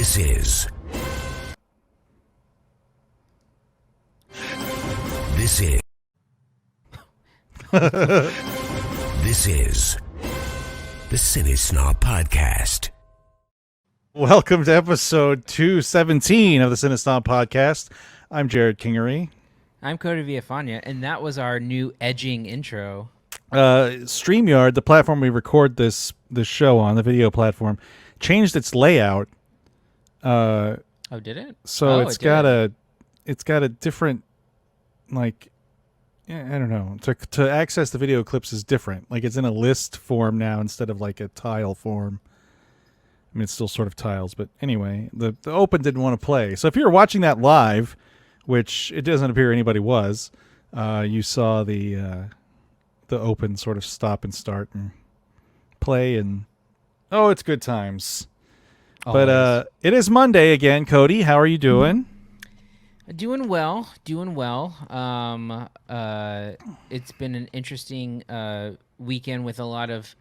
This is This is the CineSnob Podcast. Welcome to episode 217 of the CineSnob Podcast. I'm Jared Kingery. I'm Cody Villafana, and that was our new edging intro. StreamYard, the platform we record this show on, the video platform, changed its layout. Did it? So it's got a different, like, I don't know. To access the video clips is different. Like, it's in a list form now instead of like a tile form. I mean, it's still sort of tiles, but anyway, the open didn't want to play. So if you were watching that live, which it doesn't appear anybody was, you saw the open sort of stop and start and play, and it's good times. Always. But it is Monday again. Cody, how are you doing? Doing well. It's been an interesting weekend with a lot of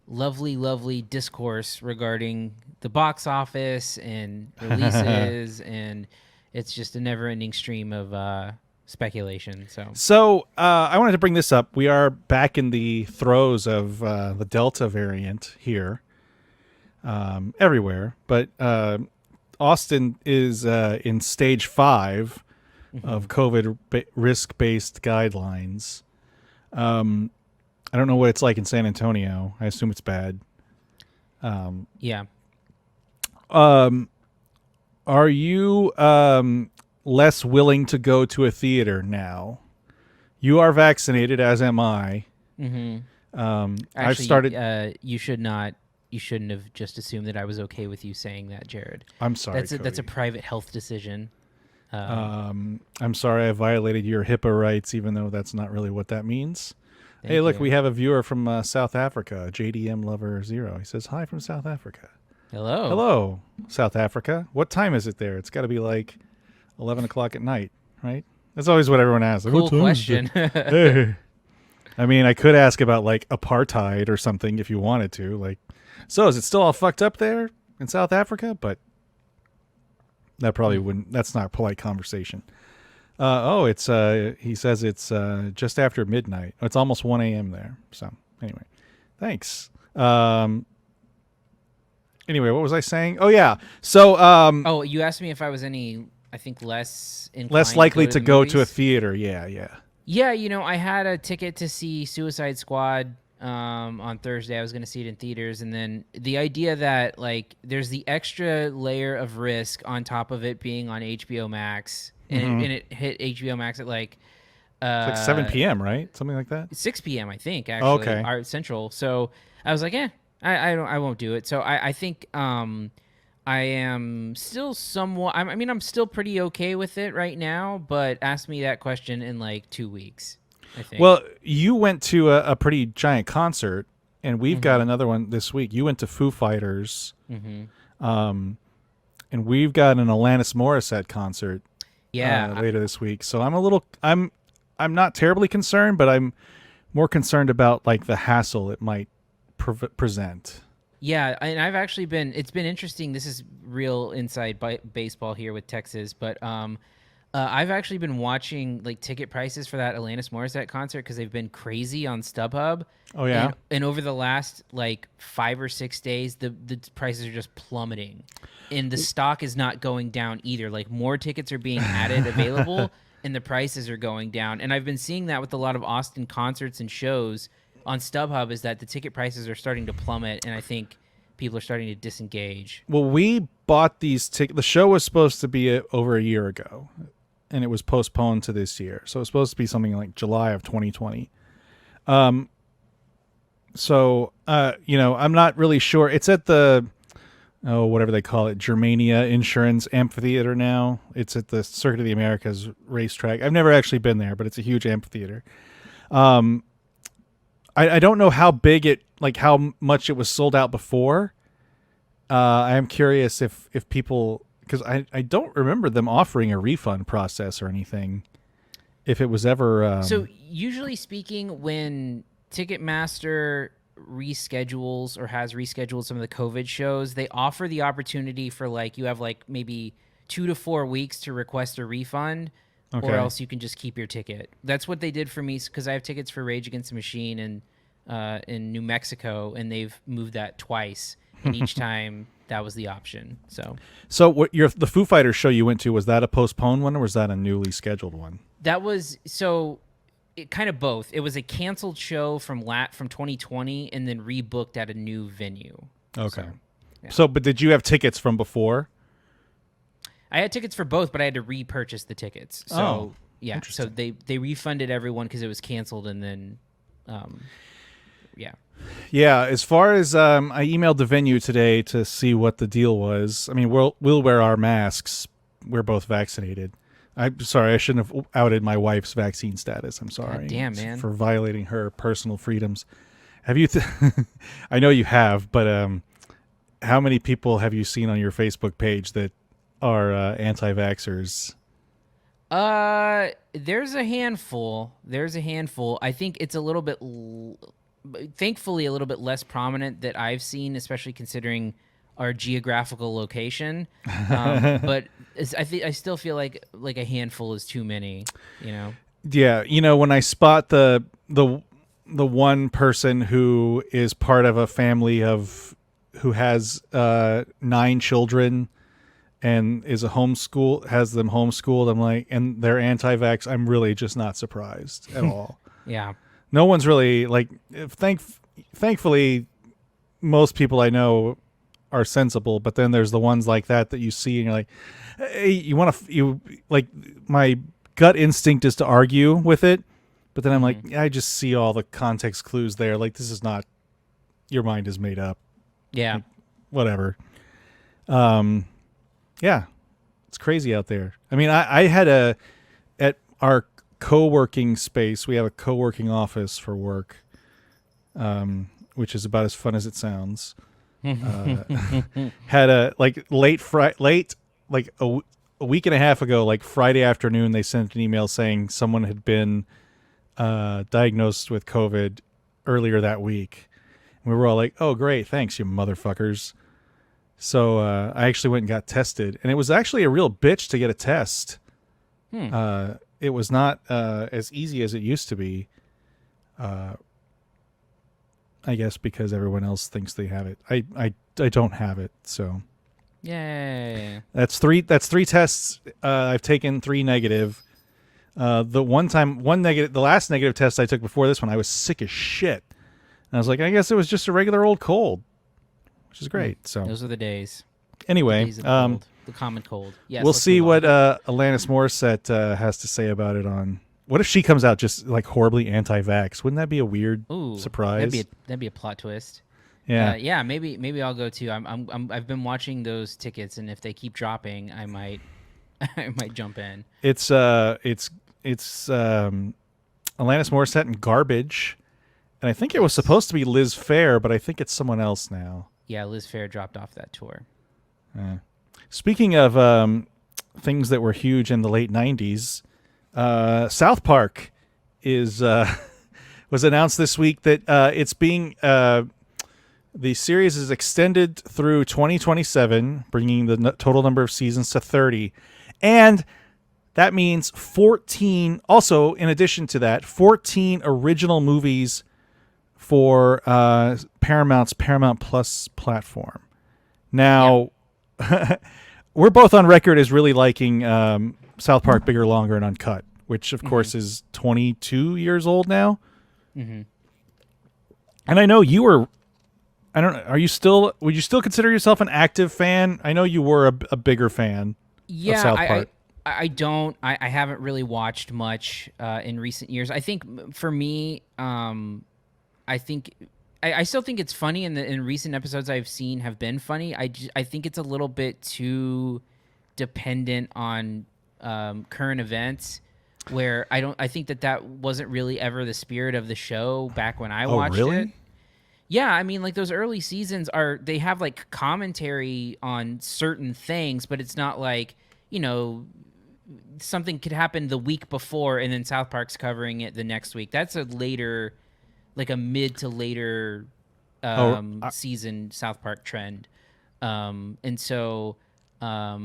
lovely discourse regarding the box office and releases, and it's just a never-ending stream of speculation. So I wanted to bring this up. We are back in the throes of the Delta variant here, everywhere, but Austin is in stage 5 of COVID risk-based guidelines. I don't know what it's like in San Antonio. I assume it's bad. yeah. Are you less willing to go to a theater now? You are vaccinated, as am I. Mm-hmm. Actually, I've started. You shouldn't have just assumed that I was okay with you saying that, Jared. I'm sorry. That's a private health decision. I'm sorry I violated your HIPAA rights, even though that's not really what that means. Hey, look, we have a viewer from South Africa, JDM Lover 0. He says, hi from South Africa. Hello, South Africa. What time is it there? It's got to be like 11 o'clock at night, right? That's always what everyone asks. Like, cool what time question. Hey. I mean, I could ask about like apartheid or something if you wanted to. Like, so is it still all fucked up there in South Africa? But that probably wouldn't. That's not polite conversation. It's he says it's just after midnight. It's almost 1 a.m. there. So anyway, thanks. Anyway, what was I saying? Oh yeah. So you asked me if I was less likely to go to a theater. Yeah. Yeah, I had a ticket to see Suicide Squad on Thursday. I was going to see it in theaters, and then the idea that like there's the extra layer of risk on top of it being on HBO Max, and it hit HBO Max at like it's like 7 p.m., right? Something like that. 6 p.m. I think actually. Okay. Our Central. So I was like, I won't do it. So I think I am still somewhat. I'm still pretty okay with it right now. But ask me that question in like 2 weeks, I think. Well, you went to a pretty giant concert, and we've got another one this week. You went to Foo Fighters, and we've got an Alanis Morissette concert. Later this week. So I'm not terribly concerned, but I'm more concerned about like the hassle it might present. Yeah, and it's been interesting. This is real inside baseball here with Texas, but I've actually been watching like ticket prices for that Alanis Morissette concert because they've been crazy on StubHub. Oh yeah. And over the last like 5 or 6 days, the prices are just plummeting, and the stock is not going down either. Like more tickets are being added available, and the prices are going down. And I've been seeing that with a lot of Austin concerts and shows on StubHub, is that the ticket prices are starting to plummet, and I think people are starting to disengage. Well, we bought these tickets. The show was supposed to be over a year ago, and it was postponed to this year. So it was supposed to be something like July of 2020. I'm not really sure. It's at the, whatever they call it, Germania Insurance Amphitheater now. It's at the Circuit of the Americas racetrack. I've never actually been there, but it's a huge amphitheater. I don't know how big how much it was sold out before. I am curious if people, because I don't remember them offering a refund process or anything. If it was ever... So usually speaking, when Ticketmaster reschedules or has rescheduled some of the COVID shows, they offer the opportunity for like, you have like maybe 2 to 4 weeks to request a refund, Okay. or else you can just keep your ticket. That's what they did for me, because I have tickets for Rage Against the Machine in New Mexico, and they've moved that twice, and each time that was the option. So what the Foo Fighters show you went to, was that a postponed one or was that a newly scheduled one? That was kind of both. It was a canceled show from 2020 and then rebooked at a new venue. Okay. Yeah. So, but did you have tickets from before? I had tickets for both, but I had to repurchase the tickets. So yeah, so they refunded everyone because it was canceled, and then yeah. Yeah, as far as I emailed the venue today to see what the deal was. I mean, we'll wear our masks. We're both vaccinated. I'm sorry, I shouldn't have outed my wife's vaccine status. I'm sorry. God damn, man. For violating her personal freedoms. Have you I know you have, but how many people have you seen on your Facebook page that are anti-vaxxers? There's a handful. I think it's a little bit thankfully a little bit less prominent that I've seen, especially considering our geographical location. But I still feel like a handful is too many, you know? Yeah. You know, when I spot the one person who is part of a family who has 9 children and is has them homeschooled, I'm like, and they're anti-vax, I'm really just not surprised at all. Yeah. No one's really like, thankfully, most people I know are sensible, but then there's the ones like that you see and you're like, hey, my gut instinct is to argue with it, but then I'm like, I just see all the context clues there. Like, this is not, your mind is made up. Yeah. Like, whatever. Yeah, it's crazy out there. I mean, I had at our co-working space, we have a co-working office for work, which is about as fun as it sounds. Had a a week and a half ago, like Friday afternoon, they sent an email saying someone had been diagnosed with COVID earlier that week. And we were all like, oh, great, thanks, you motherfuckers. So I actually went and got tested, and it was actually a real bitch to get a test. It was not as easy as it used to be. I guess because everyone else thinks they have it. I don't have it, so. Yay. That's three tests. I've taken 3 negative. The last negative test I took before this one, I was sick as shit. And I was like, I guess it was just a regular old cold, which is great. So those are the days. Anyway, The days of the common cold. Yes, we'll see what Alanis Morissette has to say about it on. What if she comes out just like horribly anti-vax? Wouldn't that be a weird surprise? That'd be a plot twist. Yeah. Yeah. Maybe I'll go too. I've been watching those tickets, and if they keep dropping, I might jump in. It's Alanis Morissette and Garbage, and I think it was supposed to be Liz Phair, but I think it's someone else now. Yeah, Liz Phair dropped off that tour. Speaking of things that were huge in the late 90s, South Park was announced this week that it's being the series is extended through 2027, bringing the total number of seasons to 30, and that means 14. Also, in addition to that, 14 original movies for Paramount's Paramount Plus platform. Now, we're both on record as really liking South Park Bigger, Longer, and Uncut, which, of course, is 22 years old now. Mm-hmm. And I know you were... I don't know. Would you still consider yourself an active fan? I know you were a bigger fan of South Park. I don't. I haven't really watched much in recent years. I think for me, I still think it's funny, and in recent episodes I've seen have been funny. I think it's a little bit too dependent on current events, where I think that wasn't really ever the spirit of the show back when I watched it. Yeah, I mean, like those early seasons they have like commentary on certain things, but it's not like, you know, something could happen the week before and then South Park's covering it the next week. That's a later, like a mid to later season South Park trend. And so I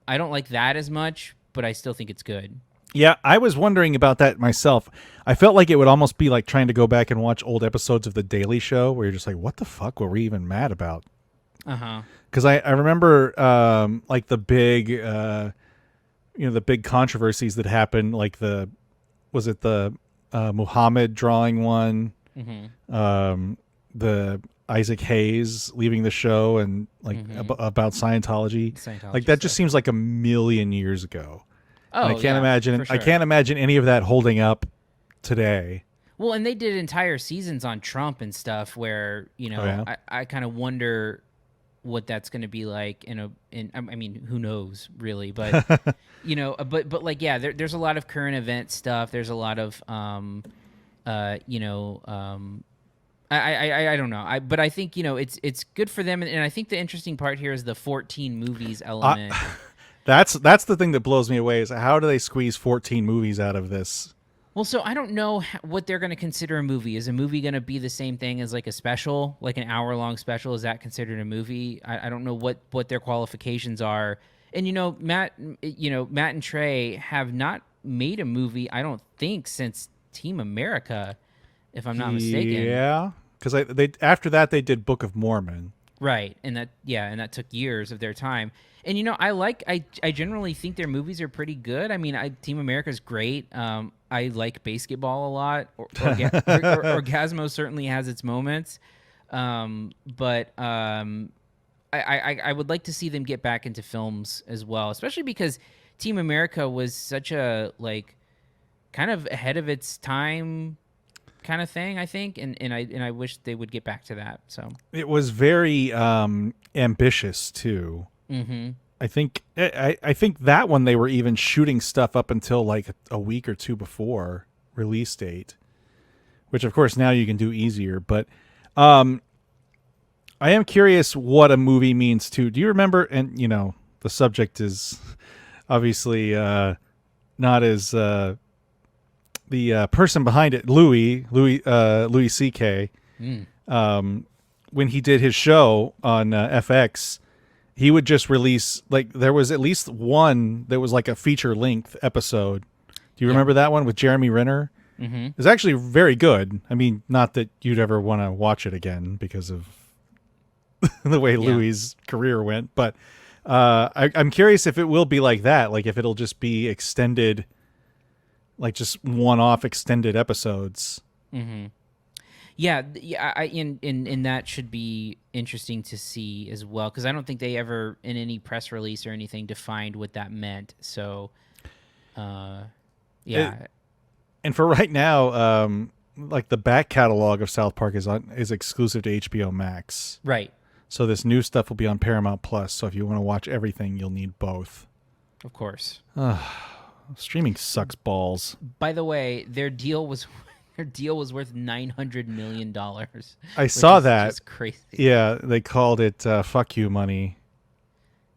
don't like that as much, but I still think it's good. Yeah, I was wondering about that myself. I felt like it would almost be like trying to go back and watch old episodes of The Daily Show where you're just like, what the fuck were we even mad about? Uh-huh. Because I remember like the big, the big controversies that happened, like the Muhammad drawing one, the Isaac Hayes leaving the show, and like about Scientology. Like that just seems like a million years ago. Oh, and I can't imagine. for sure. I can't imagine any of that holding up today. Well, and they did entire seasons on Trump and stuff where I kind of wonder what that's going to be like I mean, who knows really, but but like, yeah, there's a lot of current event stuff. There's a lot of I don't know. But I think it's good for them, and I think the interesting part here is the 14 movies element. That's the thing that blows me away is how do they squeeze 14 movies out of this? Well, so I don't know what they're going to consider a movie. Is a movie going to be the same thing as like a special, like an hour-long special? Is that considered a movie? I don't know what their qualifications are. And Matt and Trey have not made a movie, I don't think, since Team America, if I'm not mistaken. Yeah, because after that they did Book of Mormon. Right, and that took years of their time. And I generally think their movies are pretty good. I mean, Team America's great. I like Basketball a lot. Orgasmo certainly has its moments, but I would like to see them get back into films as well, especially because Team America was such a kind of ahead of its time kind of thing, I think, and I wish they would get back to that. So it was very ambitious too. Mm-hmm. I think that one they were even shooting stuff up until like a week or two before release date, which of course now you can do easier. But I am curious what a movie means too. Do you remember? And the subject is obviously not as the person behind it, Louis C.K. When he did his show on FX, he would just release, like, there was at least one that was like a feature length episode. Do you remember that one with Jeremy Renner? Mm-hmm. It's actually very good. I mean, not that you'd ever want to watch it again because of the way Louis' career went, but I'm curious if it will be like that, like if it'll just be extended, like just one-off extended episodes. Mm-hmm. Yeah, and that should be interesting to see as well, because I don't think they ever, in any press release or anything, defined what that meant. So, yeah. And for right now, like the back catalog of South Park is exclusive to HBO Max. Right. So this new stuff will be on Paramount Plus. So if you want to watch everything, you'll need both. Of course. Streaming sucks balls. By the way, their deal was worth $900 million. I saw that. Just crazy. Yeah, they called it "fuck you" money.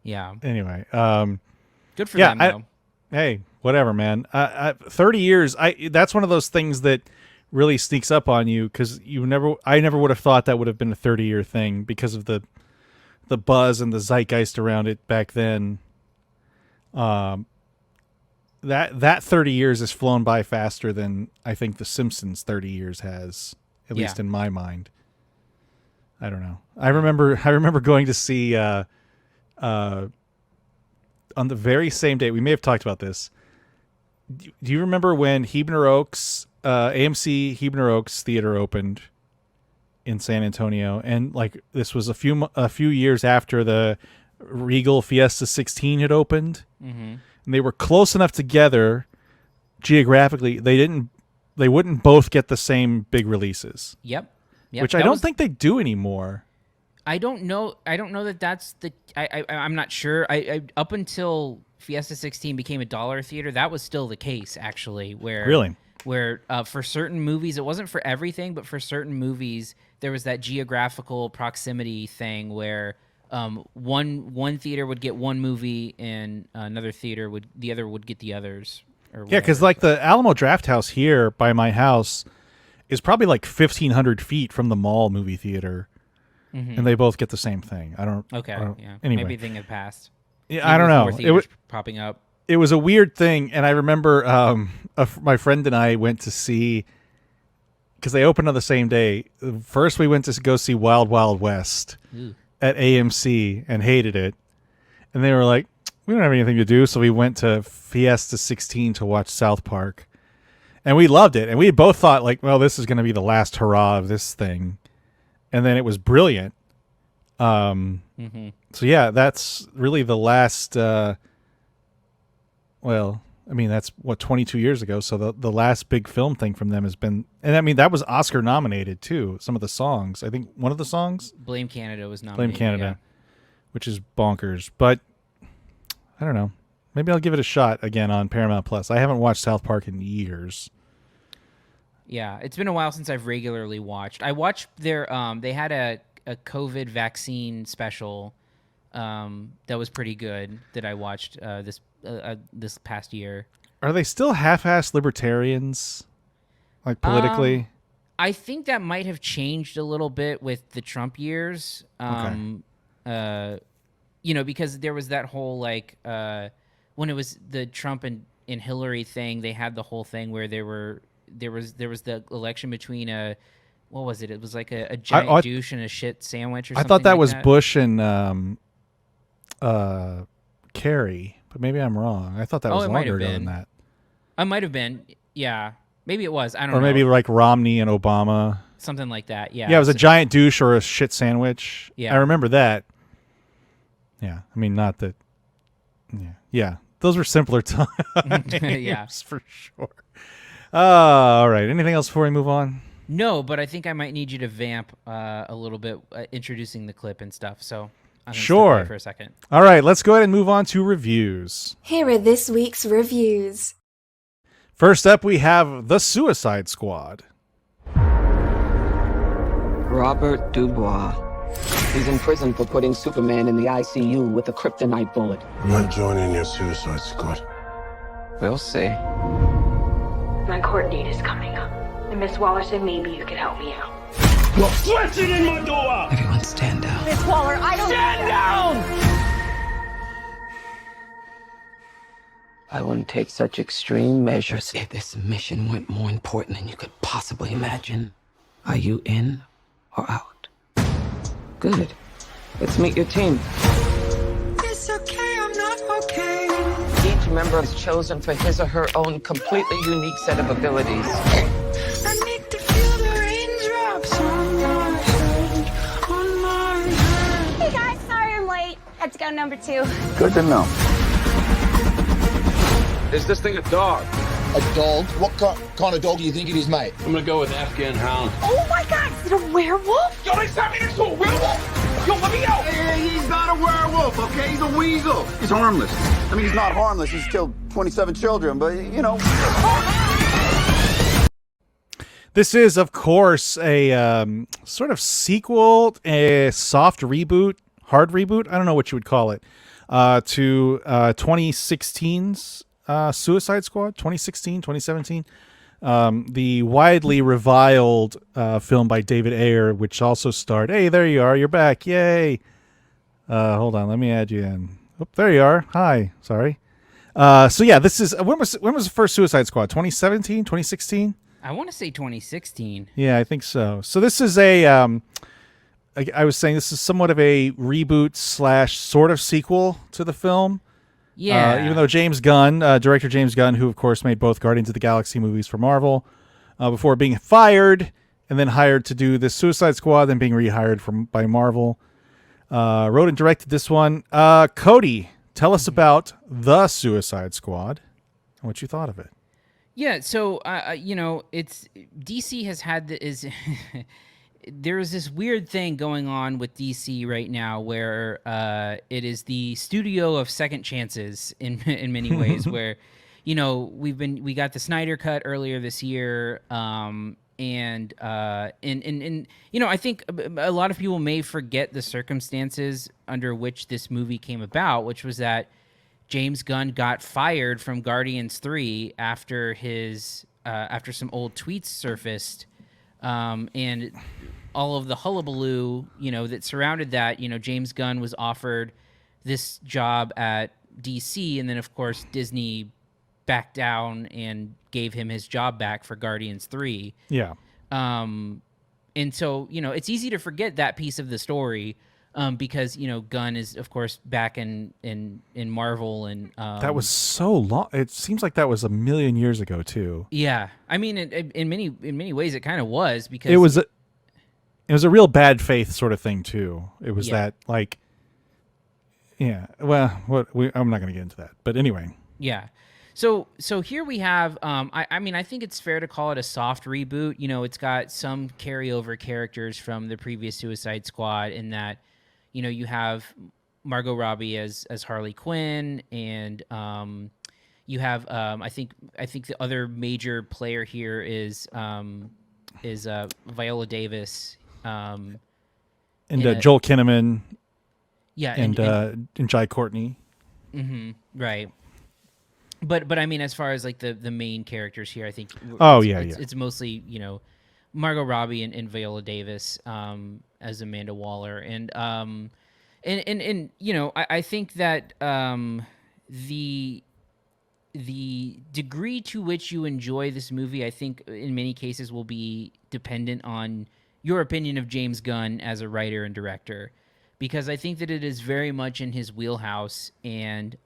Yeah. Anyway, good for them though. Hey, whatever, man. 30 years. That's one of those things that really sneaks up on you because I never would have thought that would have been a 30-year thing because of the buzz and the zeitgeist around it back then. That 30 years has flown by faster than I think The Simpsons 30 years has, at least in my mind. I don't know. I remember going to see on the very same day. We may have talked about this. Do you remember when Huebner Oaks, AMC Huebner Oaks Theater opened in San Antonio, and like this was a few years after the Regal Fiesta 16 had opened? Mm-hmm. And they were close enough together geographically. They wouldn't both get the same big releases. Yep. Which I don't think they do anymore. I don't know that that's the. I'm not sure. I up until Fiesta 16 became a dollar theater, that was still the case actually. Where for certain movies, it wasn't for everything, but for certain movies there was that geographical proximity thing where. One theater would get one movie, and another theater would get the others. Yeah, because like the Alamo Drafthouse here by my house, is probably like 1,500 feet from the mall movie theater, and they both get the same thing. I don't. Okay. I don't, Yeah. Anyway, Maybe a thing had passed. yeah, Maybe I don't with know. more theaters popping up. It was a weird thing, and I remember my friend and I went to see, because they opened on the same day. First, we went to go see Wild Wild West at AMC and hated it, and they were like, "We don't have anything to do," so we went to Fiesta 16 to watch South Park, and we loved it. And we both thought, like, well, this is going to be the last hurrah of this thing, and then it was brilliant. So yeah, that's really the last. Well, I mean, that's 22 years ago. So the last big film thing from them has been, and I mean, that was Oscar nominated too. Some of the songs, I think one of the songs, Blame Canada was nominated. Blame Canada, which is bonkers. But I don't know. Maybe I'll give it a shot again on Paramount Plus. I haven't watched South Park in years. Yeah, it's been a while since I've regularly watched. I watched their they had a COVID vaccine special that was pretty good that I watched this past year. Are they still half-assed libertarians, like politically? I think that might have changed a little bit with the Trump years. You know, because there was that whole like when it was the Trump and Hillary thing, they had the whole thing where there was the election between what was it? It was like a giant douche and a shit sandwich or something. I thought that like was Bush and Kerry, but maybe I'm wrong. I thought that was longer ago than that. I might have been. Yeah, maybe it was. I don't know. Or maybe like Romney and Obama. Something like that. Yeah. Yeah, it was a giant douche or a shit sandwich. Yeah. I remember that. Yeah, I mean, not that. Yeah, those were simpler times. Yeah, for sure. All right. Anything else before we move on? No, but I think I might need you to vamp a little bit, introducing the clip and stuff. So I'm gonna step away for a second. All right, let's go ahead and move on to reviews. Here are this week's reviews. First up, we have The Suicide Squad. Robert Dubois. He's in prison for putting Superman in the ICU with a kryptonite bullet. I'm not joining your Suicide Squad. We'll see. My court date is coming up. And Miss Waller said maybe you could help me out. You're flexing in my door! Everyone stand down. Miss Waller, I don't... Stand down! I wouldn't take such extreme measures if this mission went more important than you could possibly imagine. Are you in or out? Good. Let's meet your team. It's okay, I'm not okay. Each member is chosen for his or her own completely unique set of abilities. I need to feel the raindrops on my head. Hey guys, sorry I'm late. Had to go number 2. Good to know. Is this thing a dog? A dog? What kind of dog do you think it is, mate? I'm gonna go with Afghan hound. Oh my god, is it a werewolf? Yo, they sent me into a werewolf! Yo, let me out! Hey, he's not a werewolf, okay? He's a weasel. He's harmless. I mean, he's not harmless. He's killed 27 children, but, you know. This is, of course, a sort of sequel, a soft reboot, hard reboot, I don't know what you would call it, to 2016's Suicide Squad, 2016, 2017. The widely reviled film by David Ayer, which also starred, hey, there you are, you're back, yay. Hold on, let me add you in. Oh, there you are. Hi, sorry. So yeah, this is, when was the first Suicide Squad? 2017, 2016? I want to say 2016. Yeah, I think so. So this is I was saying this is somewhat of a reboot / sort of sequel to the film. Yeah. Even though James Gunn, director James Gunn, who of course made both Guardians of the Galaxy movies for Marvel, before being fired and then hired to do the Suicide Squad, then being rehired by Marvel, wrote and directed this one. Cody, tell us about The Suicide Squad and what you thought of it. Yeah, so it's DC has had there's this weird thing going on with DC right now where it is the studio of second chances in many ways. Where we got the Snyder Cut earlier this year, and I think a lot of people may forget the circumstances under which this movie came about, which was that James Gunn got fired from Guardians 3 after some old tweets surfaced and all of the hullabaloo, that surrounded that. James Gunn was offered this job at DC, and then of course Disney backed down and gave him his job back for Guardians 3. Yeah. And so, it's easy to forget that piece of the story, because, Gunn is, of course, back in Marvel. And that was so long. It seems like that was a million years ago, too. Yeah. I mean, in many ways, it kind of was, because it was a real bad faith sort of thing, too. It was that, like, yeah. Well, I'm not going to get into that. But anyway. Yeah. So here we have, I think it's fair to call it a soft reboot. It's got some carryover characters from the previous Suicide Squad, in that, you have Margot Robbie as Harley Quinn, and you have, I think the other major player here is Viola Davis, and Joel Kinnaman, yeah, and Jai Courtney. Mm-hmm, right. But I mean, as far as like the main characters here, I think it's mostly Margot Robbie and Viola Davis as Amanda Waller, and I think that the degree to which you enjoy this movie, I think in many cases will be dependent on your opinion of James Gunn as a writer and director, because I think that it is very much in his wheelhouse, and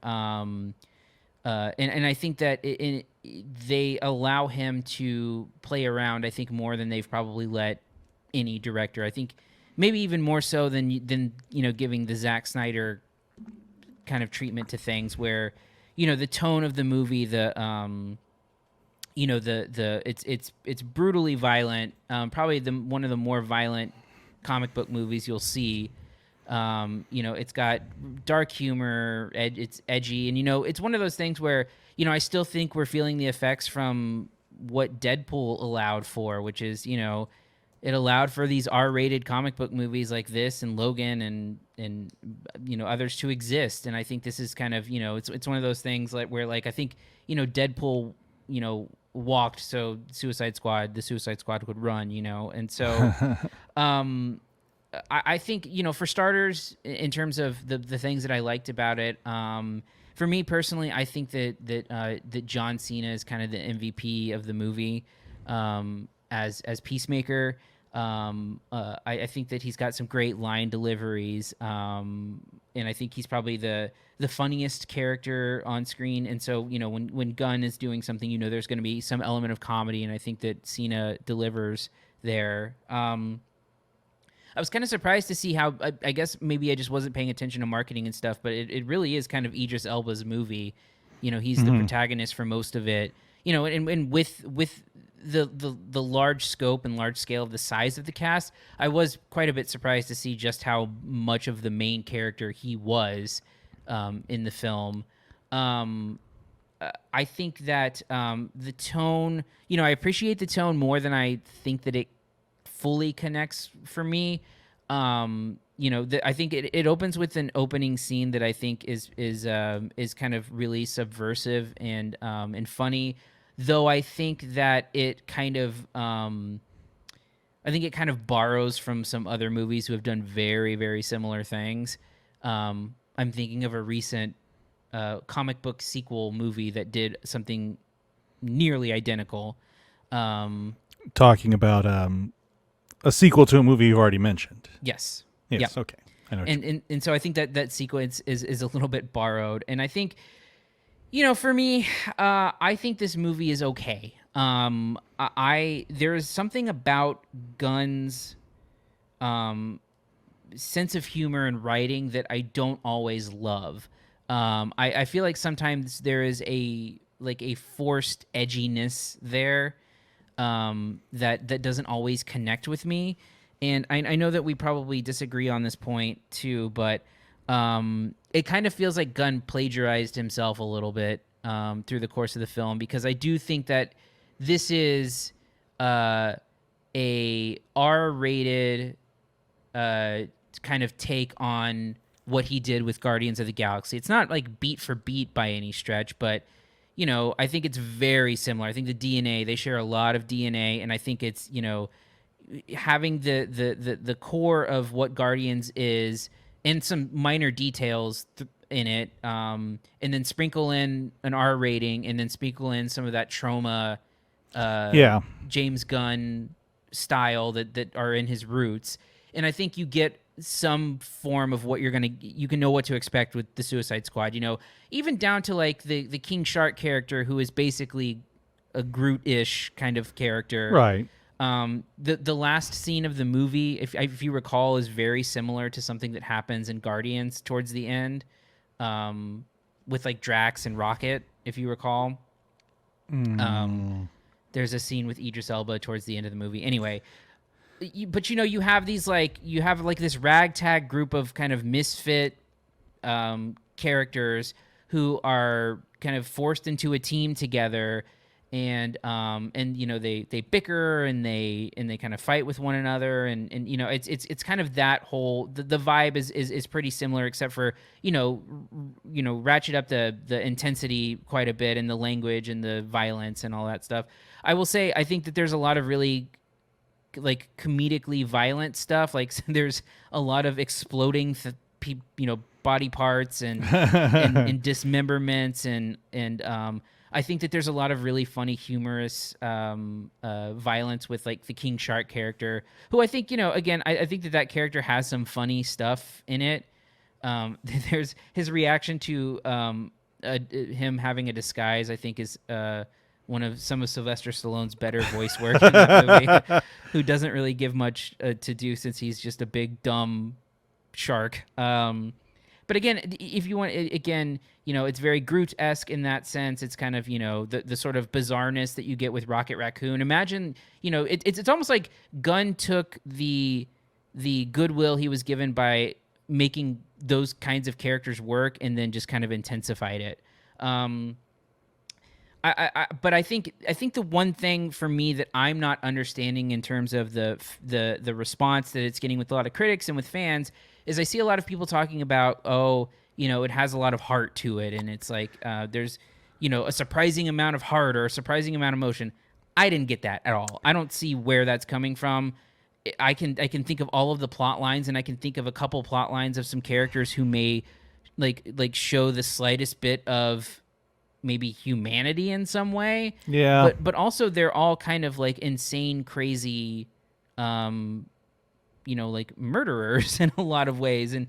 I think that they allow him to play around, I think, more than they've probably let any director. I think maybe even more so than giving the Zack Snyder kind of treatment to things, where the tone of the movie, it's brutally violent, probably one of the more violent comic book movies you'll see. It's got dark humor, it's edgy, and it's one of those things where I still think we're feeling the effects from what Deadpool allowed for, which is it allowed for these R-rated comic book movies like this and Logan and others to exist. And I think this is kind of it's one of those things like where, like, I think Deadpool walked so the Suicide Squad would run, and so I think, for starters, in terms of the things that I liked about it, for me personally, I think that John Cena is kind of the MVP of the movie, as Peacemaker. I think that he's got some great line deliveries, and I think he's probably the funniest character on screen. And so, when Gunn is doing something, there's going to be some element of comedy, and I think that Cena delivers there. I was kind of surprised to see how, I guess maybe I just wasn't paying attention to marketing and stuff, but it really is kind of Idris Elba's movie. He's the protagonist for most of it, and with the large scope and large scale of the size of the cast, I was quite a bit surprised to see just how much of the main character he was in the film. I think that the tone, I appreciate the tone more than I think that it fully connects for me. I think it opens with an opening scene that I think is kind of really subversive and funny, though I think that it kind of borrows from some other movies who have done very, very similar things. I'm thinking of a recent comic book sequel movie that did something nearly identical. Talking about a sequel to a movie you've already mentioned. Yes. Yes. Yep. Okay. I know. And so I think that sequence is a little bit borrowed, and I think, for me, I think this movie is okay. There is something about Gunn's sense of humor and writing that I don't always love. I feel like sometimes there is a forced edginess there that doesn't always connect with me. And I know that we probably disagree on this point too, but it kind of feels like Gunn plagiarized himself a little bit through the course of the film, because I do think that this is a R-rated kind of take on what he did with Guardians of the Galaxy. It's not like beat for beat by any stretch, but I think it's very similar. I think the DNA, they share a lot of DNA, and I think it's, having the core of what Guardians is, and some minor details in it, and then sprinkle in an R rating, and then sprinkle in some of that trauma, James Gunn style that are in his roots, and I think you get some form of what you can know what to expect with the Suicide Squad. Even down to like the King Shark character, who is basically a Groot-ish kind of character, right? The last scene of the movie, if you recall, is very similar to something that happens in Guardians towards the end, with like Drax and Rocket, if you recall. There's a scene with Idris Elba towards the end of the movie. Anyway, but you have these you have this ragtag group of kind of misfit characters who are kind of forced into a team together, and they bicker and they kind of fight with one another, and it's kind of that whole the vibe is pretty similar, except for ratchet up the intensity quite a bit, and the language and the violence and all that stuff. I will say I think that there's a lot of really like comedically violent stuff. Like there's a lot of exploding body parts and and dismemberments, and I think that there's a lot of really funny, humorous violence with like the King Shark character, who I think, again, I think that character has some funny stuff in it. There's his reaction to him having a disguise, I think is some of Sylvester Stallone's better voice work in that movie, who doesn't really give much to do, since he's just a big, dumb shark. But again, if you want, it's very Groot-esque in that sense. It's kind of, the sort of bizarreness that you get with Rocket Raccoon. Imagine, it's almost like Gunn took the goodwill he was given by making those kinds of characters work, and then just kind of intensified it. But I think the one thing for me that I'm not understanding in terms of the response that it's getting with a lot of critics and with fans is I see a lot of people talking about, it has a lot of heart to it, and it's like there's a surprising amount of heart or a surprising amount of emotion. I didn't get that at all. I don't see where that's coming from. I can think of all of the plot lines, and I can think of a couple plot lines of some characters who may like show the slightest bit of maybe humanity in some way. Yeah. But also they're all kind of like insane, crazy, like murderers in a lot of ways. And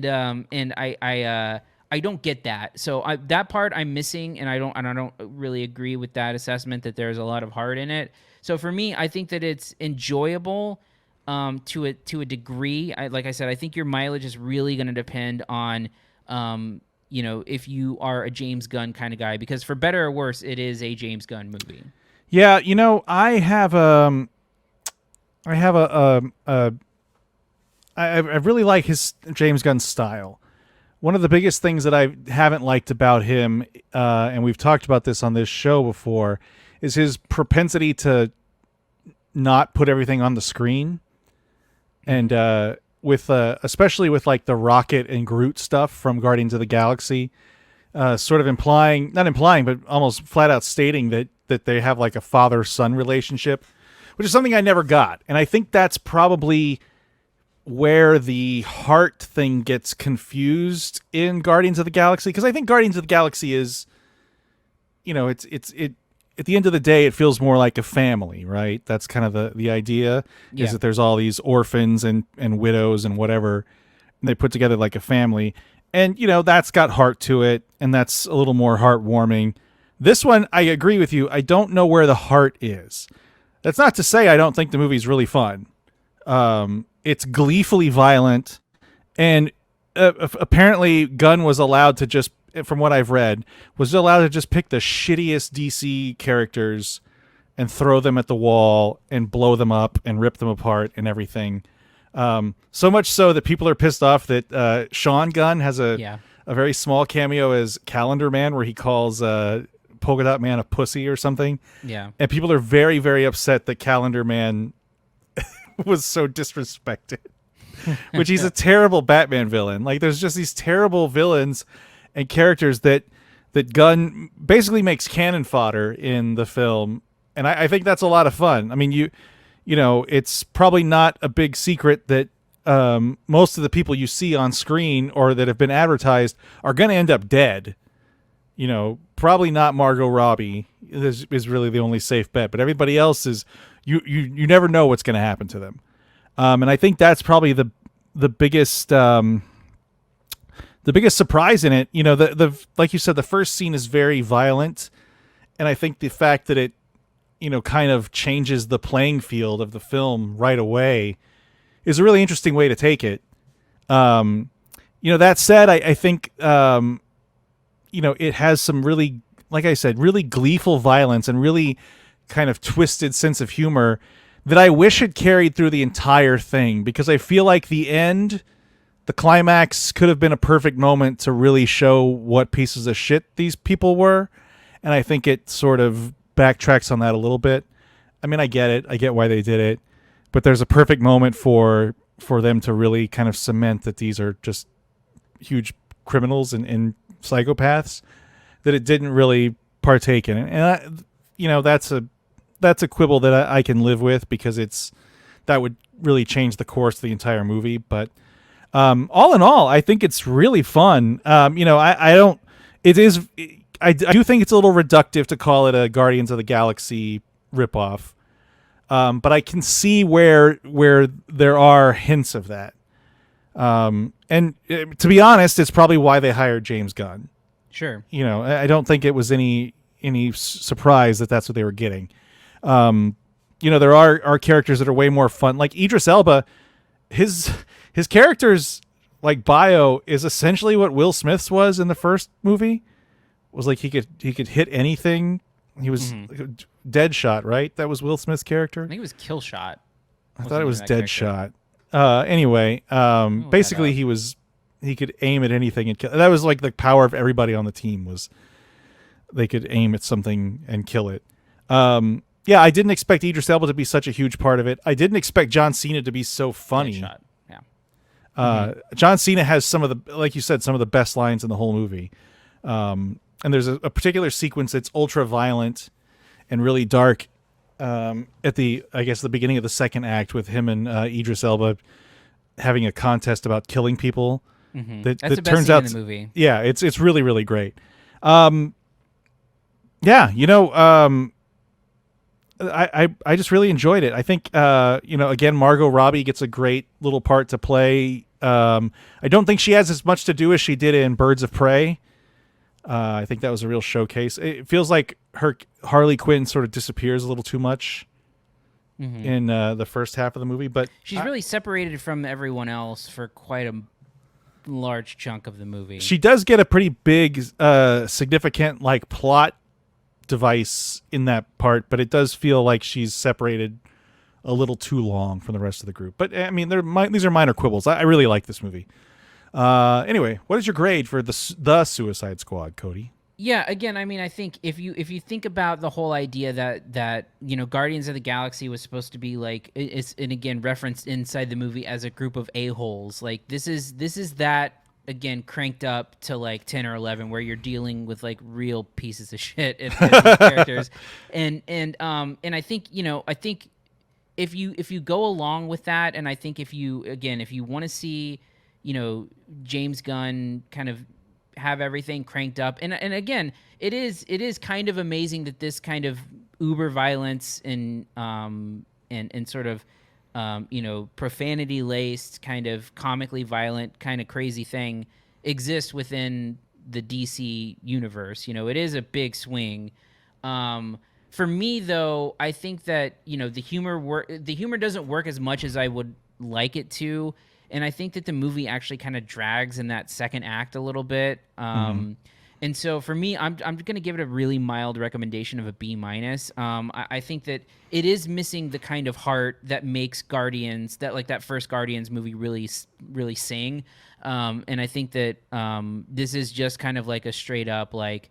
I don't get that. So that part I'm missing, and I don't really agree with that assessment that there's a lot of heart in it. So for me, I think that it's enjoyable to a degree. Like I said, I think your mileage is really going to depend on if you are a James Gunn kind of guy, because for better or worse, it is a James Gunn movie. Yeah, I really like his James Gunn style. One of the biggest things that I haven't liked about him, and we've talked about this on this show before, is his propensity to not put everything on the screen. And especially with like the Rocket and Groot stuff from Guardians of the Galaxy, sort of not implying, but almost flat out stating that they have like a father-son relationship, which is something I never got. And I think that's probably where the heart thing gets confused in Guardians of the Galaxy, because I think Guardians of the Galaxy is, it at the end of the day, it feels more like a family, right? That's kind of the idea, is that there's all these orphans and widows and whatever, and they put together like a family. And, that's got heart to it, and that's a little more heartwarming. This one, I agree with you. I don't know where the heart is. That's not to say I don't think the movie's really fun. It's gleefully violent, and apparently Gunn was allowed to just, from what I've read, was allowed to just pick the shittiest DC characters and throw them at the wall and blow them up and rip them apart and everything. So much so that people are pissed off that Sean Gunn has a very small cameo as Calendar Man, where he calls Polka Dot Man a pussy or something. Yeah. And people are very, very upset that Calendar Man was so disrespected, which he's a terrible Batman villain. Like, there's just these terrible villains and characters that Gunn basically makes cannon fodder in the film, and I think that's a lot of fun. I mean, it's probably not a big secret that most of the people you see on screen or that have been advertised are going to end up dead. Probably not Margot Robbie is really the only safe bet, but everybody else is you never know what's going to happen to them. And I think that's probably the biggest surprise in it. The like you said, the first scene is very violent, and I think the fact that it kind of changes the playing field of the film right away is a really interesting way to take it. That said, I think it has some really, like I said, really gleeful violence and really kind of twisted sense of humor that I wish had carried through the entire thing, because I feel like the climax could have been a perfect moment to really show what pieces of shit these people were. And I think it sort of backtracks on that a little bit. I mean, I get it. I get why they did it. But there's a perfect moment for them to really kind of cement that these are just huge criminals and psychopaths that it didn't really partake in. And that's a quibble that I can live with, because that would really change the course of the entire movie. But all in all, I think it's really fun. I do think it's a little reductive to call it a Guardians of the Galaxy ripoff. But I can see where there are hints of that. And to be honest, it's probably why they hired James Gunn. Sure. I don't think it was any surprise that that's what they were getting. There are characters that are way more fun. Like Idris Elba, his character's like bio is essentially what Will Smith's was in the first movie. Was like he could hit anything. He was Deadshot, right? That was Will Smith's character. I think it was Killshot. I thought it was Deadshot. Anyway, basically he could aim at anything and kill. That was like the power of everybody on the team, was they could aim at something and kill it. Yeah, I didn't expect Idris Elba to be such a huge part of it. I didn't expect John Cena to be so funny. Deadshot. Yeah. John Cena has some of the, like you said, some of the best lines in the whole movie. And there's a particular sequence that's ultra violent and really dark at the beginning of the second act, with him and Idris Elba having a contest about killing people. Mm-hmm. That the best turns scene out in the movie. Yeah, it's really, really great. I just really enjoyed it. I think again, Margot Robbie gets a great little part to play. I don't think she has as much to do as she did in Birds of Prey. I think that was a real showcase. It feels like her Harley Quinn sort of disappears a little too much in the first half of the movie, but she's really separated from everyone else for quite a large chunk of the movie. She does get a pretty big, significant like plot device in that part, but it does feel like she's separated a little too long from the rest of the group. But I mean, these are minor quibbles. I really like this movie. Anyway, what is your grade for the Suicide Squad, Cody? Yeah, again, I mean, I think if you think about the whole idea that Guardians of the Galaxy was supposed to be like, it's, and again referenced inside the movie as a group of a-holes, like this is that again cranked up to like 10 or 11, where you're dealing with like real pieces of shit if characters, and I think if you go along with that, and I think if you want to see James Gunn kind of have everything cranked up, and again, it is kind of amazing that this kind of uber violence and sort of profanity laced, kind of comically violent, kind of crazy thing exists within the DC universe. It is a big swing. For me though, I think that the humor doesn't work as much as I would like it to. And I think that the movie actually kind of drags in that second act a little bit. And so for me, I'm going to give it a really mild recommendation of a B-. I think that it is missing the kind of heart that makes Guardians, that first Guardians movie really, really sing. And I think that this is just kind of like a straight up like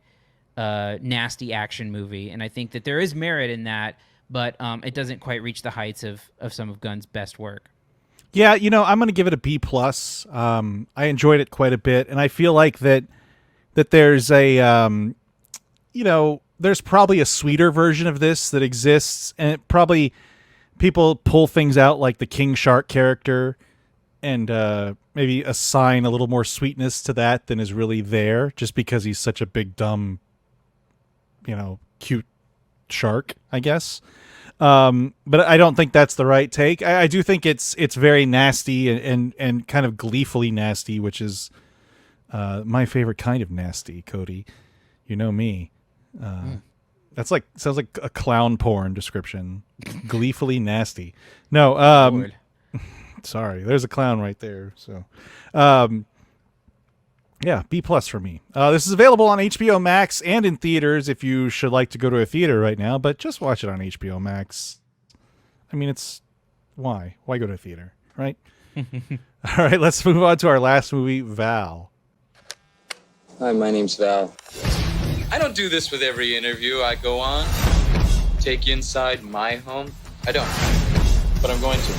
nasty action movie. And I think that there is merit in that, but it doesn't quite reach the heights of some of Gunn's best work. Yeah, I'm going to give it a B+. I enjoyed it quite a bit, and I feel like that there's a, there's probably a sweeter version of this that exists, and it probably people pull things out like the King Shark character and maybe assign a little more sweetness to that than is really there, just because he's such a big, dumb, cute shark, I guess. But I don't think that's the right take. I do think it's very nasty and kind of gleefully nasty, which is my favorite kind of nasty, Cody. You know me. That's sounds like a clown porn description. Gleefully nasty. No, sorry. There's a clown right there. So, yeah, B+ for me. This is available on HBO Max and in theaters if you should like to go to a theater right now, but just watch it on HBO Max. I mean, why go to a theater, right? All right, let's move on to our last movie, Val. Hi, my name's Val. I don't do this with every interview I go on. Take you inside my home. I don't, but I'm going to.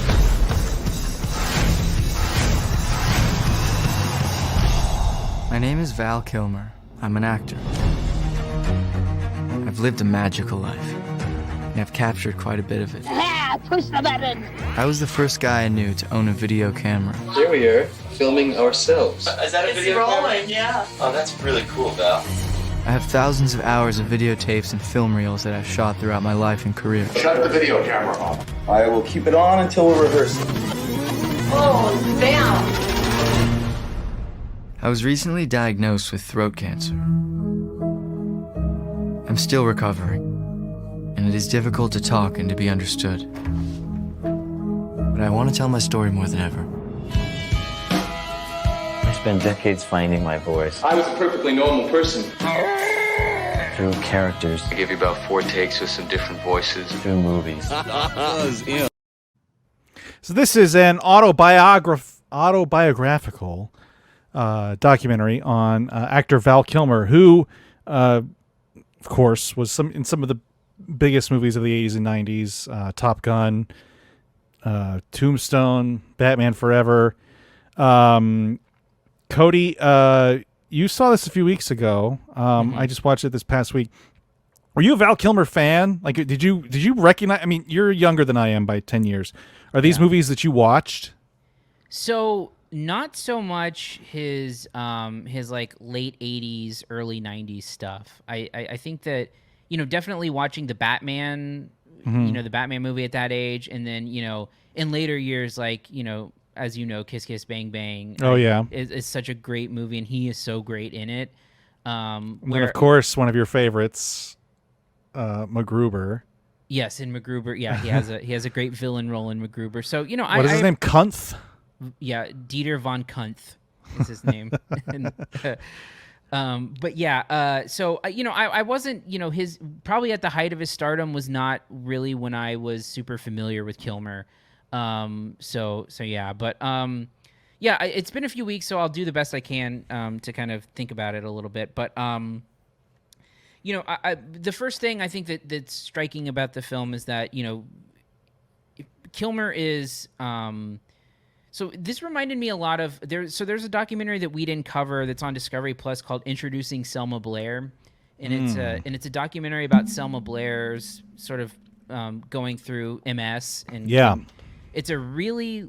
My name is Val Kilmer. I'm an actor. I've lived a magical life, and I've captured quite a bit of it. Push the button! I was the first guy I knew to own a video camera. Here we are, filming ourselves. Is that a video rolling, yeah. Oh, that's really cool, Val. I have thousands of hours of videotapes and film reels that I've shot throughout my life and career. Shut the video camera off. I will keep it on until we're rehearsing. Oh, damn! I was recently diagnosed with throat cancer. I'm still recovering, and it is difficult to talk and to be understood. But I want to tell my story more than ever. I spent decades finding my voice. I was a perfectly normal person. Through characters. I gave you about 4 takes with some different voices. Through movies. So this is an autobiographical documentary on actor Val Kilmer, who, of course, was in some of the biggest movies of the 80s and 90s, Top Gun, Tombstone, Batman Forever. Cody, you saw this a few weeks ago. I just watched it this past week. Were you a Val Kilmer fan? Like, did you recognize? I mean, you're younger than I am by 10 years. Are these movies that you watched? So not so much his like late 80s, early 90s stuff. I think that, definitely watching the Batman, the Batman movie at that age, and then, in later years, like, as you know, Kiss Kiss Bang Bang. Oh, yeah. Is such a great movie, and he is so great in it. And of course, one of your favorites, MacGruber. Yes, in MacGruber. Yeah, he has a great villain role in MacGruber. So, what is his name? Kunth? Yeah, Dieter von Kunth is his name. But yeah, so I wasn't, his probably at the height of his stardom was not really when I was super familiar with Kilmer. So yeah, but yeah, it's been a few weeks, so I'll do the best I can to kind of think about it a little bit. But the first thing I think that's striking about the film is that Kilmer is. So this reminded me a lot of there's a documentary that we didn't cover that's on Discovery Plus called Introducing Selma Blair, and it's a documentary about Selma Blair's sort of going through MS, and it's a really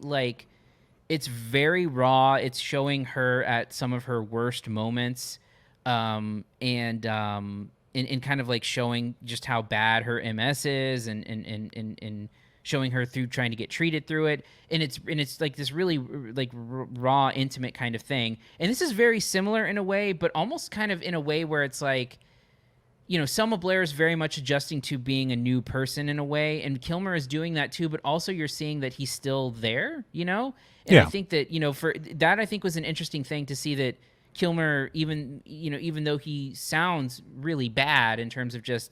it's very raw. It's showing her at some of her worst moments, and kind of like showing just how bad her MS is, and showing her through trying to get treated through it, and it's like this really like raw, intimate kind of thing. And this is very similar in a way, but almost kind of in a way where it's like, Selma Blair is very much adjusting to being a new person in a way, and Kilmer is doing that too. But also, you're seeing that he's still there, And I think that for that, I think was an interesting thing to see that Kilmer, even though he sounds really bad in terms of just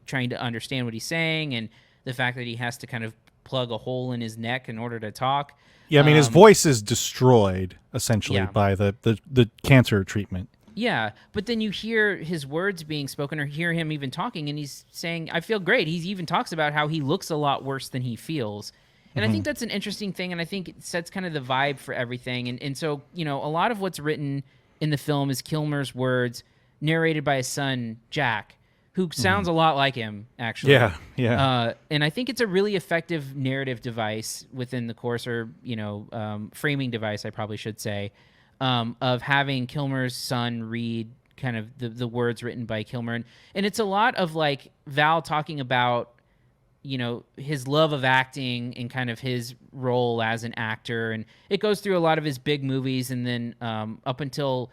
trying to understand what he's saying and the fact that he has to kind of plug a hole in his neck in order to talk. Yeah, I mean, his voice is destroyed, essentially, by the cancer treatment. Yeah, but then you hear his words being spoken or hear him even talking, and he's saying, I feel great. He even talks about how he looks a lot worse than he feels. And I think that's an interesting thing, and I think it sets kind of the vibe for everything. And so, a lot of what's written in the film is Kilmer's words, narrated by his son, Jack, who sounds a lot like him, actually. Yeah. And I think it's a really effective narrative device within the course, or framing device, I probably should say, of having Kilmer's son read kind of the words written by Kilmer, and it's a lot of like Val talking about his love of acting and kind of his role as an actor, and it goes through a lot of his big movies, and then up until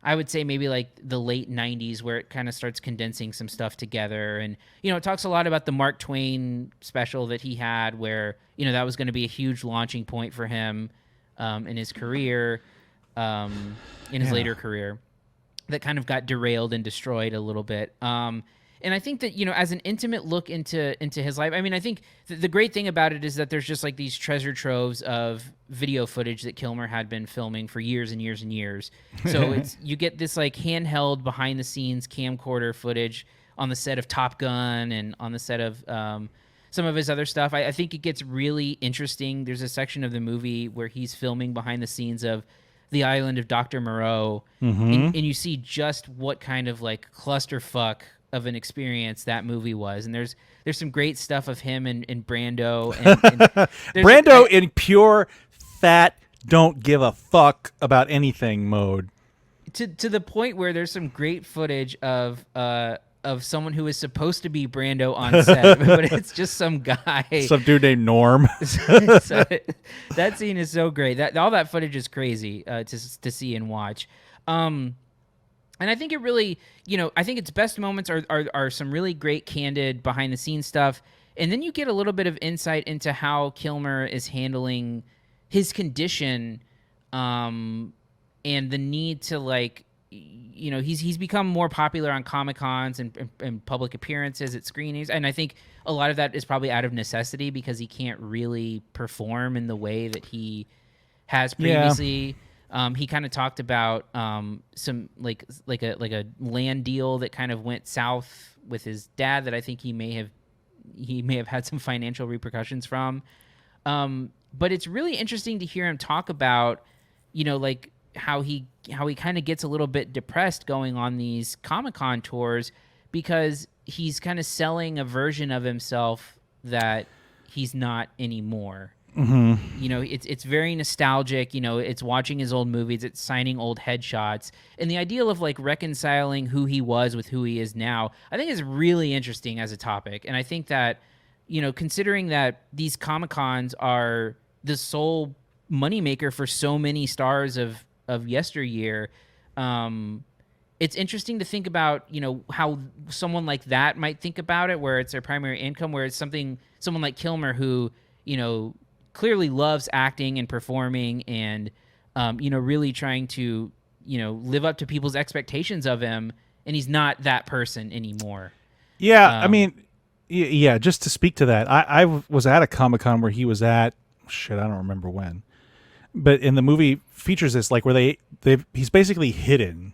I would say maybe like the late 90s, where it kind of starts condensing some stuff together. And, it talks a lot about the Mark Twain special that he had, where, that was going to be a huge launching point for him in his career, in his later career, that kind of got derailed and destroyed a little bit. And I think that, as an intimate look into his life, I mean, I think the great thing about it is that there's just like these treasure troves of video footage that Kilmer had been filming for years and years and years. So you get this like handheld behind the scenes camcorder footage on the set of Top Gun and on the set of some of his other stuff. I think it gets really interesting. There's a section of the movie where he's filming behind the scenes of the island of Dr. Moreau, and you see just what kind of like clusterfuck of an experience that movie was. And there's some great stuff of him and Brando. And Brando in pure fat, don't give a fuck about anything mode. To the point where there's some great footage of someone who is supposed to be Brando on set, but it's just some guy. Some dude named Norm. So that scene is so great. All that footage is crazy to see and watch. And I think it really, I think its best moments are some really great, candid, behind-the-scenes stuff. And then you get a little bit of insight into how Kilmer is handling his condition and the need to, like, he's become more popular on Comic-Cons and public appearances at screenings. And I think a lot of that is probably out of necessity because he can't really perform in the way that he has previously. Yeah. He kind of talked about some like a land deal that kind of went south with his dad that I think he may have had some financial repercussions from. But it's really interesting to hear him talk about, like how he kind of gets a little bit depressed going on these Comic-Con tours because he's kind of selling a version of himself that he's not anymore. It's very nostalgic. It's watching his old movies, it's signing old headshots, and the ideal of like reconciling who he was with who he is now, I think is really interesting as a topic. And I think that, considering that these Comic-Cons are the sole moneymaker for so many stars of yesteryear, it's interesting to think about, how someone like that might think about it, where it's their primary income, where it's someone like Kilmer who, clearly loves acting and performing and, really trying to, live up to people's expectations of him. And he's not that person anymore. Yeah. I mean, yeah, just to speak to that, I was at a Comic-Con where he was at, I don't remember when, but in the movie features this, like where he's basically hidden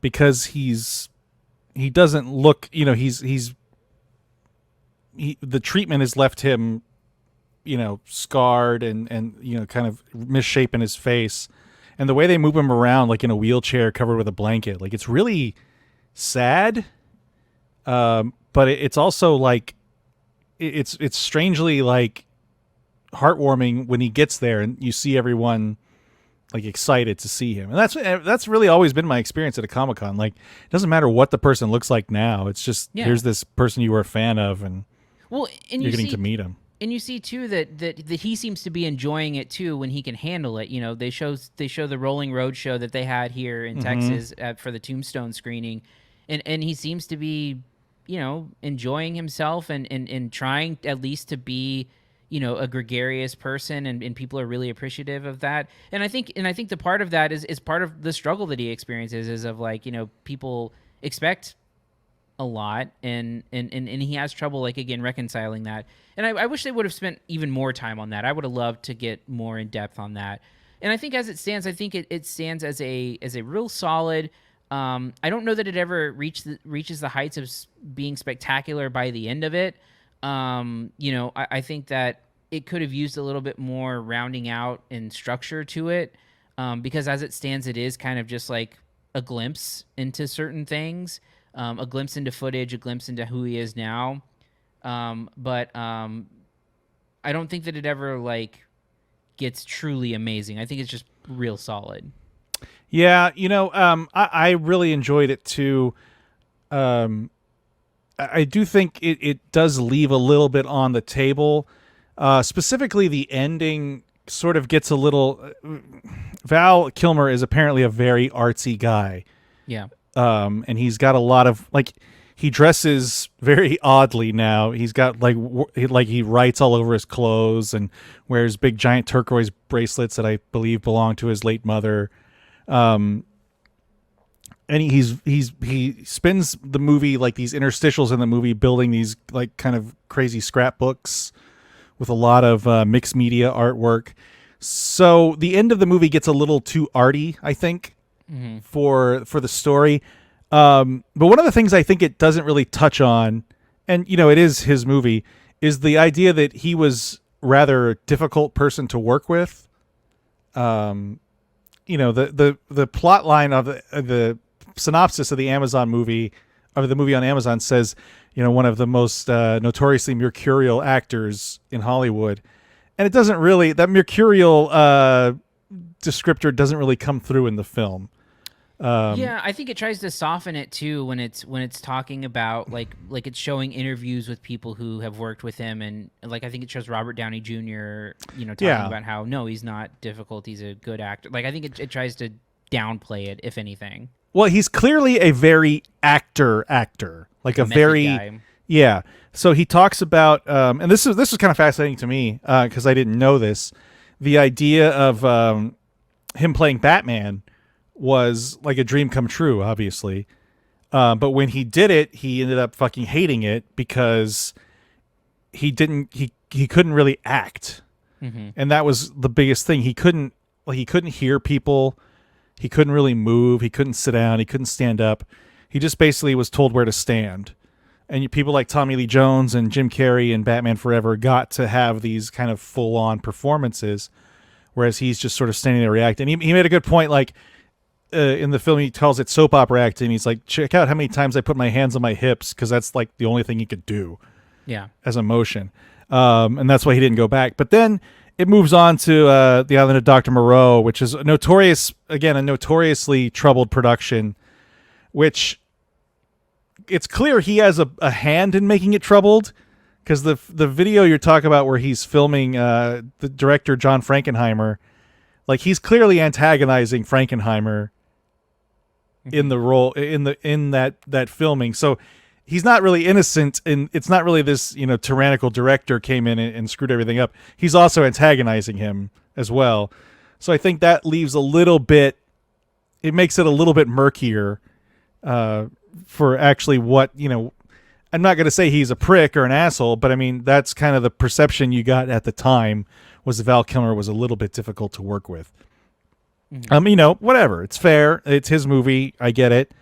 because he doesn't look, the treatment has left him, scarred and kind of misshapen his face, and the way they move him around like in a wheelchair covered with a blanket, like it's really sad, but it's also like it's strangely like heartwarming when he gets there and you see everyone like excited to see him. And that's really always been my experience at a Comic-Con. Like it doesn't matter what the person looks like now, it's just here's this person you were a fan of and you're getting to meet him. And you see too that he seems to be enjoying it too when he can handle it. They show the Rolling Road show that they had here in Texas for the Tombstone screening, and he seems to be enjoying himself and trying at least to be a gregarious person, and people are really appreciative of that. And I think the part of that is part of the struggle that he experiences is of like people expect a lot and he has trouble like again reconciling that. And I wish they would have spent even more time on that. I would have loved to get more in depth on that. And I think as it stands, I think it stands as a real solid. I don't know that it ever reaches the heights of being spectacular by the end of it. I think that it could have used a little bit more rounding out and structure to it, because as it stands, it is kind of just like a glimpse into certain things. a glimpse into footage, a glimpse into who he is now. But I don't think that it ever like gets truly amazing. I think it's just real solid. Yeah, I really enjoyed it too. I do think it does leave a little bit on the table. Specifically, the ending sort of gets a little... Val Kilmer is apparently a very artsy guy. Yeah. And he's got a lot of... like, he dresses very oddly now. He's got, he writes all over his clothes and wears big, giant turquoise bracelets that I believe belong to his late mother. And he spends the movie, like these interstitials in the movie, building these like kind of crazy scrapbooks with a lot of mixed media artwork. So the end of the movie gets a little too arty, I think, for the story. But one of the things I think it doesn't really touch on, and it is his movie, is the idea that he was rather a difficult person to work with. The plot line of the synopsis of the Amazon movie, of the movie on Amazon, says, one of the most notoriously mercurial actors in Hollywood. And it doesn't really, that mercurial descriptor doesn't really come through in the film. Yeah, I think it tries to soften it too when it's talking about like it's showing interviews with people who have worked with him, and like I think it shows Robert Downey Jr. Talking about how no, he's not difficult, he's a good actor. Like I think it tries to downplay it, if anything. Well, he's clearly a very actor, like a very guy. Yeah. So he talks about, and this was kind of fascinating to me because I didn't know this. The idea of him playing Batman was like a dream come true, obviously. But when he did it, he ended up fucking hating it because he couldn't really act, and that was the biggest thing. He couldn't hear people. He couldn't really move. He couldn't sit down. He couldn't stand up. He just basically was told where to stand. And people like Tommy Lee Jones and Jim Carrey and Batman Forever got to have these kind of full-on performances, whereas he's just sort of standing there reacting. He made a good point, like in the film he calls it soap opera acting. He's like, check out how many times I put my hands on my hips, because that's like the only thing he could do as a motion. And that's why he didn't go back. But then it moves on to The Island of Dr. Moreau, which is a notoriously troubled production, which it's clear he has a hand in making it troubled, because the video you're talking about where he's filming the director John Frankenheimer, like he's clearly antagonizing Frankenheimer in the role in that filming. So he's not really innocent, and it's not really this, tyrannical director came in and screwed everything up. He's also antagonizing him as well. So I think that leaves it makes it a little bit murkier for actually what, I'm not going to say he's a prick or an asshole, but I mean, that's kind of the perception you got at the time, was that Val Kilmer was a little bit difficult to work with. Whatever. It's fair. It's his movie. I get it.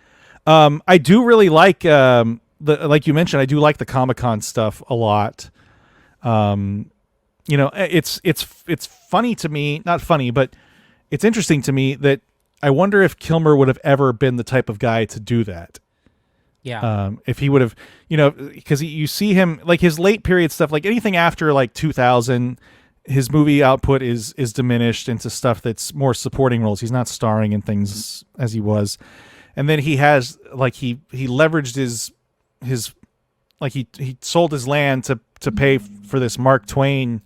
I do really like, like you mentioned, I do like the Comic-Con stuff a lot. It's funny to me, not funny, but it's interesting to me that I wonder if Kilmer would have ever been the type of guy to do that. Yeah. If he would have, because you see him, like his late period stuff, like anything after like 2000, his movie output is diminished into stuff that's more supporting roles. He's not starring in things as he was. And then he has, like, he leveraged his like he sold his land to pay for this Mark Twain,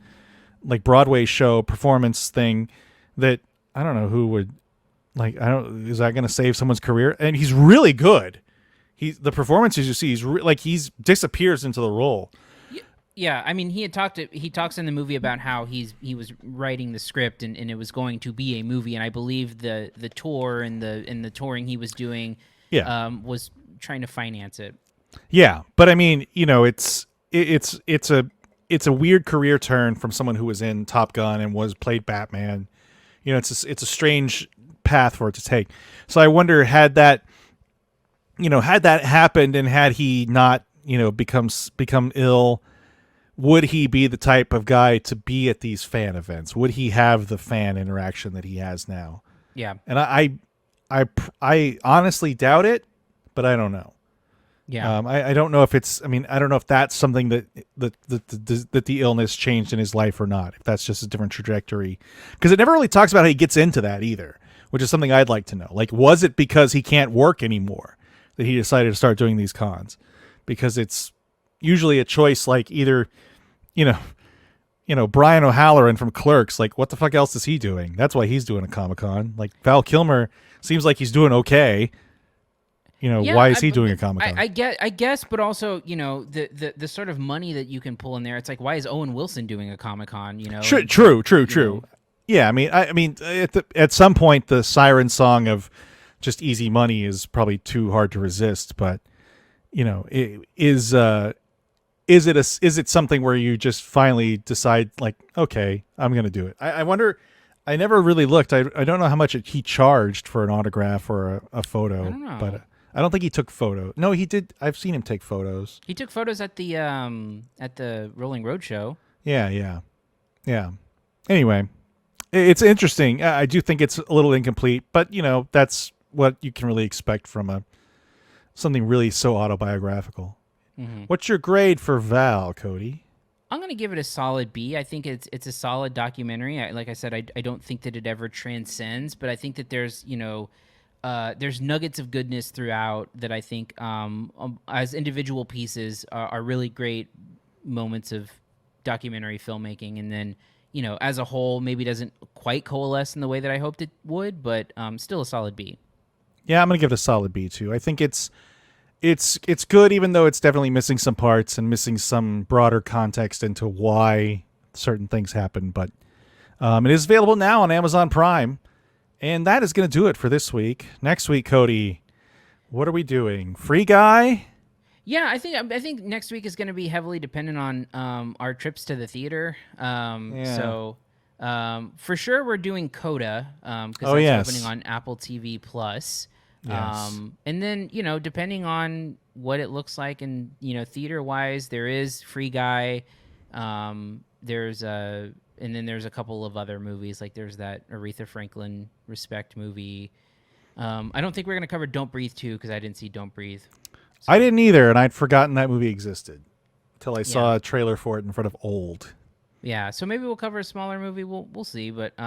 like, Broadway show performance thing that I don't know who would, like, is that going to save someone's career? And he's really good. The performances you see, he's disappears into the role. Yeah, I mean, he talks in the movie about how he was writing the script and it was going to be a movie, and I believe the tour and the touring he was doing was trying to finance it. Yeah, but I mean, it's a weird career turn from someone who was in Top Gun and played Batman. It's a strange path for it to take. So I wonder, had that happened and had he not, become ill, would he be the type of guy to be at these fan events? Would he have the fan interaction that he has now? Yeah. And I honestly doubt it, but I don't know. Yeah. I don't know if it's. I mean, I don't know if that's something that the illness changed in his life or not. If that's just a different trajectory, because it never really talks about how he gets into that either, which is something I'd like to know. Like, was it because he can't work anymore that he decided to start doing these cons? Because it's usually a choice, like either, Brian O'Halloran from Clerks. Like, what the fuck else is he doing? That's why he's doing a Comic-Con. Like, Val Kilmer seems like he's doing okay. Why is he doing a Comic-Con? I guess, but also, the sort of money that you can pull in there. It's like, why is Owen Wilson doing a Comic-Con? True. Yeah, I mean, at some point, the siren song of just easy money is probably too hard to resist. But is it something where you just finally decide, like, okay, I'm going to do it? I wonder. I never really looked. I don't know how much he charged for an autograph or a photo. I don't know. But I don't think he took photos. No, he did. I've seen him take photos. He took photos at the Rolling Road show. Yeah. Anyway, it's interesting. I do think it's a little incomplete, but that's what you can really expect from something really so autobiographical. Mm-hmm. What's your grade for Val, Cody? I'm going to give it a solid B. I think it's a solid documentary. Like I said, I don't think that it ever transcends, but I think that there's nuggets of goodness throughout that I think as individual pieces are really great moments of documentary filmmaking. And then, as a whole, maybe doesn't quite coalesce in the way that I hoped it would, but still a solid B. Yeah, I'm going to give it a solid B too. I think it's good, even though it's definitely missing some parts and missing some broader context into why certain things happen. But it is available now on Amazon Prime. And that is going to do it for this week. Next week, Cody, what are we doing? Free Guy? Yeah, I think next week is going to be heavily dependent on our trips to the theater. So for sure we're doing Coda because that's opening on Apple TV Plus. Yes. And then, depending on what it looks like and, theater wise, there is Free Guy. And then there's a couple of other movies, like there's that Aretha Franklin Respect movie. I don't think we're going to cover Don't Breathe 2 because I didn't see Don't Breathe. So. I didn't either, and I'd forgotten that movie existed until I saw a trailer for it in front of Old. Yeah, so maybe we'll cover a smaller movie. We'll see, but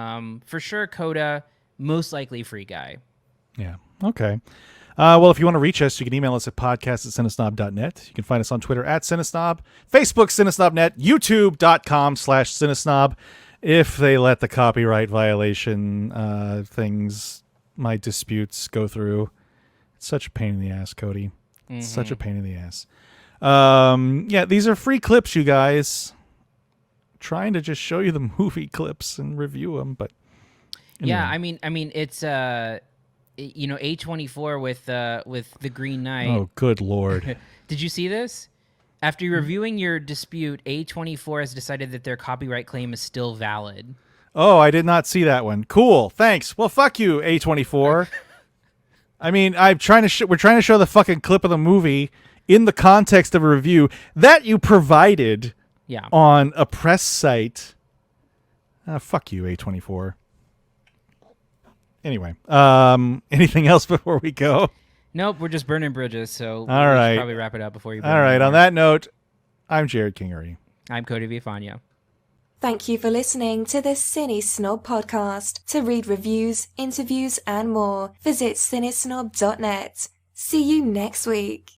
for sure Coda, most likely Free Guy. Yeah. Okay. Well, if you want to reach us, you can email us at podcast@cinesnob.net. You can find us on Twitter @CineSnob, Facebook CineSnobNet, YouTube.com/CineSnob. If they let the copyright violation my disputes go through. It's such a pain in the ass, Cody. It's such a pain in the ass. Yeah, these are free clips, you guys. Trying to just show you the movie clips and review them, but anyway. Yeah, I mean, it's A24 with The Green Knight. Oh, good Lord. Did you see this? After reviewing your dispute, A24 has decided that their copyright claim is still valid. Oh, I did not see that one. Cool. Thanks. Well, fuck you, A24. I mean, we're trying to show the fucking clip of the movie in the context of a review that you provided on a press site. Fuck you, A24. Anyway, anything else before we go? Nope, we're just burning bridges, so all right. Should probably wrap it up before you burn. All right, on that note, I'm Jerrod Kingery. I'm Cody Villafania. Thank you for listening to the CineSnob Podcast. To read reviews, interviews, and more, visit cinesnob.net. See you next week.